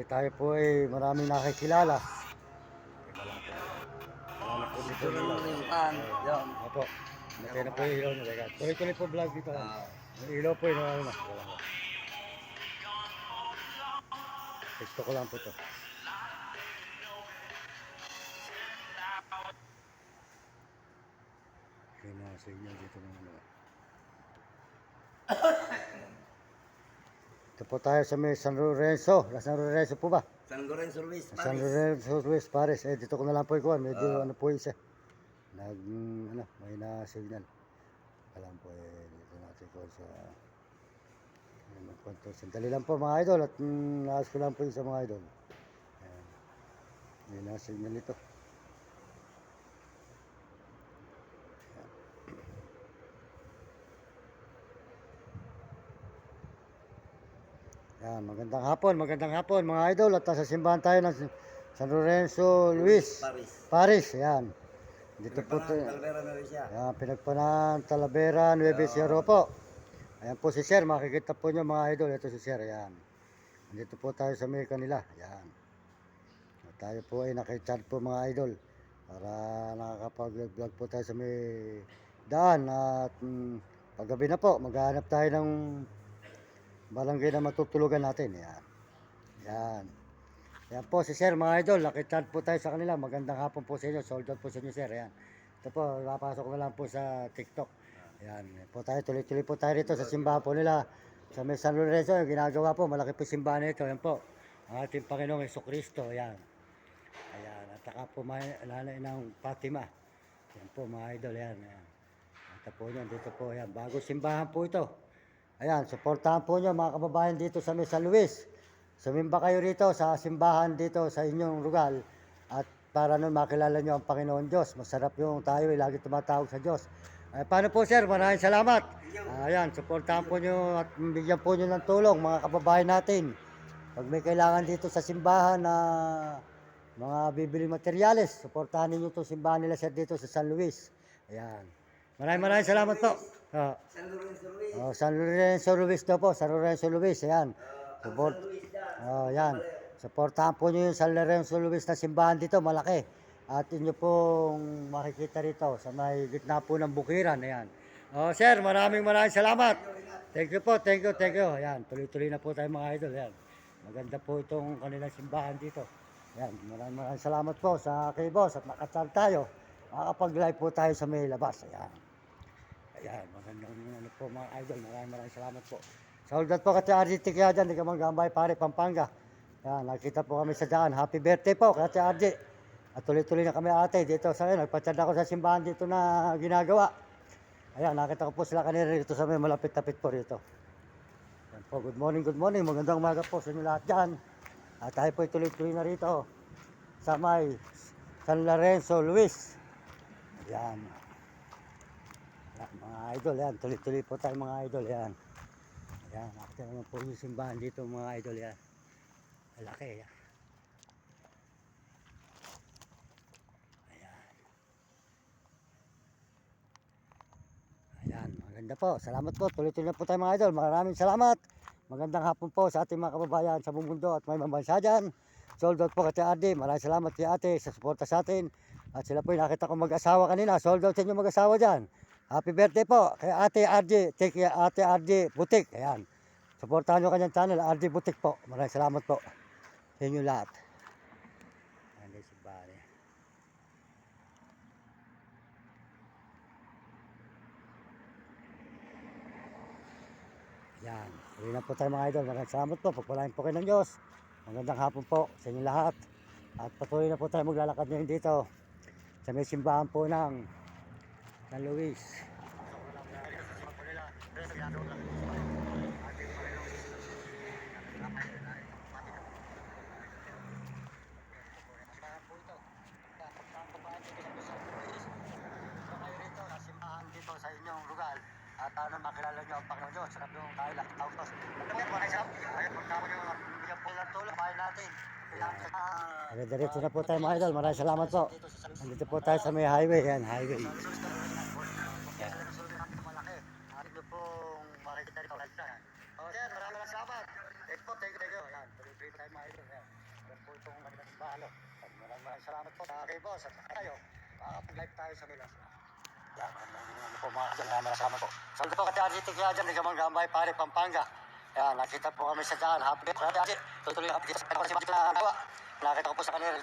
Tayo po ay maraming nakikilala. Teka lang po. Wala na po dito Tuloy ilaw. mo yung pan. Yan. Opo. Matay na po yung ilaw niya. Teka. Tuloy-tuloy po vlog dito. Yung ilaw po yun. Wala po. TikTok ko lang po to. Yung mga signal dito ng ano. Ito po tayo sa may San Lorenzo. San Lorenzo po ba? San Lorenzo Luis, San Paris. Lorenzo Luis, Paris. Dito ko na lang po ikuhan. Medyo ano po isa. May na-signal. Alam po dito natin ko sa magkwento. Sandali lang po mga idol at naas ko lang po yung sa mga idol. Ayan. May na-signal ito. Yan, magandang hapon mga idol at sa simbahan tayo ng San Lorenzo Luis, Paris. Yan. Dito po Talavera na rin siya. yan, Pinagpanan, Talavera, Nueva Ecija po. Ayan po si Sir, makikita po nyo mga idol. Ito si Sir, yan. Dito po tayo sa may kanila, yan. At tayo po ay nakichat po mga idol para nakakapag-vlog po tayo sa may daan at paggabi na po, maghahanap tayo ng barangay na matutulugan natin. Yan. Yan. Yan po si Sir mga idol. Nakichat po tayo sa kanila. Magandang hapon po sa inyo. Sold out po sa inyo Sir. Yan. Ito po. Napasok na lang po sa TikTok. Yan. Po tayo. Tuloy-tuloy po tayo rito sa simbahan po nila. Sa may San Lorenzo. Yung ginagawa po. Malaki po simbahan nito. Yan po. Ang ating Panginoong Jesucristo. Yan. Ayan. At saka po nanay ng Fatima. Yan po mga idol. Yan. Yan. Ito po yan. Dito po. Yan. Bago simbahan po ito. Ayan, suportahan po nyo mga kababayan dito sa may San Luis. Sumimba kayo rito sa simbahan dito sa inyong lugar. At para nun makilala nyo ang Panginoon Diyos. Masarap yung tayo lagi tumatawag sa Diyos. Paano po sir? Maraming salamat. Ayan, suportahan po nyo at bigyan po nyo ng tulong mga kababayan natin. Pag may kailangan dito sa simbahan na mga bibili materyales, suportahan ninyo itong simbahan nila sir dito sa San Luis. Ayan. Maraming salamat po. San Lorenzo Luis. San Lorenzo Luis daw po, San Lorenzo Luis, ayan. Support. Yan. Supportahan po niyo yung San Lorenzo Luis na simbahan dito, malaki. At inyo pong makikita rito sa may gitna po ng bukiran, ayan. Sir, maraming salamat. Thank you po, thank you. Ayan, tuloy-tuloy na po tayo mga idol, ayan. Maganda po itong kanilang simbahan dito. Ayan, maraming salamat po sa kay boss at nakachar tayo. Makakapag-live po tayo sa may labas, ayan. Ayan, magandang ano po mga idol. Maraming salamat po. Sold out po kasi RJ kaya dyan. Di ka manggambay pare Pampanga. Ayan, nakita po kami sa daan. Happy birthday po kasi RJ. At tuloy-tuloy na kami ate dito sa akin. Nagpatsad ako sa simbahan dito na ginagawa. Ayan, nakita ko po sila kanina dito sa may malapit-tapit po rito. Ayan po, good morning. Magandang umaga po sa inyo lahat dyan. At tayo po tuloy-tuloy na rito sa may San Lorenzo Luis. Ayan. Mga idol yan, tuloy-tuloy po tayo mga idol yan. Ayan, nakita naman po yung simbahan dito mga idol yan. Malaki yan. Ayan, maganda po. Salamat po, tuloy-tuloy na po tayo mga idol. Maraming salamat. Magandang hapon po sa ating mga kababayan sa buong mundo at may mabansa dyan. Sold out po kay Ate. Maraming salamat kay Ate sa suporta sa atin. At sila po yung nakita ko mag-asawa kanina. Sold out sa inyo mag-asawa dyan. Happy birthday po kay Ate RJ, take Ate RJ Butik. Ayan. Suportahan nyo kanyang channel, RJ Butik po. Maraming salamat po sa inyo lahat. Ayan, si Bari. Ayan. Uwi na po tayo mga idol. Maraming salamat po. Pagpalain po kayo ng Diyos. Magandang hapon po sa inyo lahat. At patuloy na po tayo maglalakad ngayon dito sa may simbahan po ng San Luis. Dito sa inyong lugar at makilala nyo ang Panginoon Diyos. Sarap yung tayo lang tautos. Ayun, magkama nyo bigyan po ng tulong bahay natin. Diretso na po tayo mga idol. Maraming salamat po. Dito po tayo sa may highway. Yan, highway. Dito pong makikita rito. Sir, maraming salamat. Thank you. Yan, tuloy-tuloy tayo mga idol. itong magandang balo. Maraming salamat po sa kay boss at tayo. Makakapag-live tayo sa Milas. Yan, ano po mga kadyan, nasama po. Saludo po kati Arjit kaya dyan, Ligamang Gambay, Pare, Pampanga. Yan, nakita po kami sa dyan. Happy birthday, Arjit. Tutuloy kami dito sa kanila kasi na gawa. Nakita ko po sa kanila.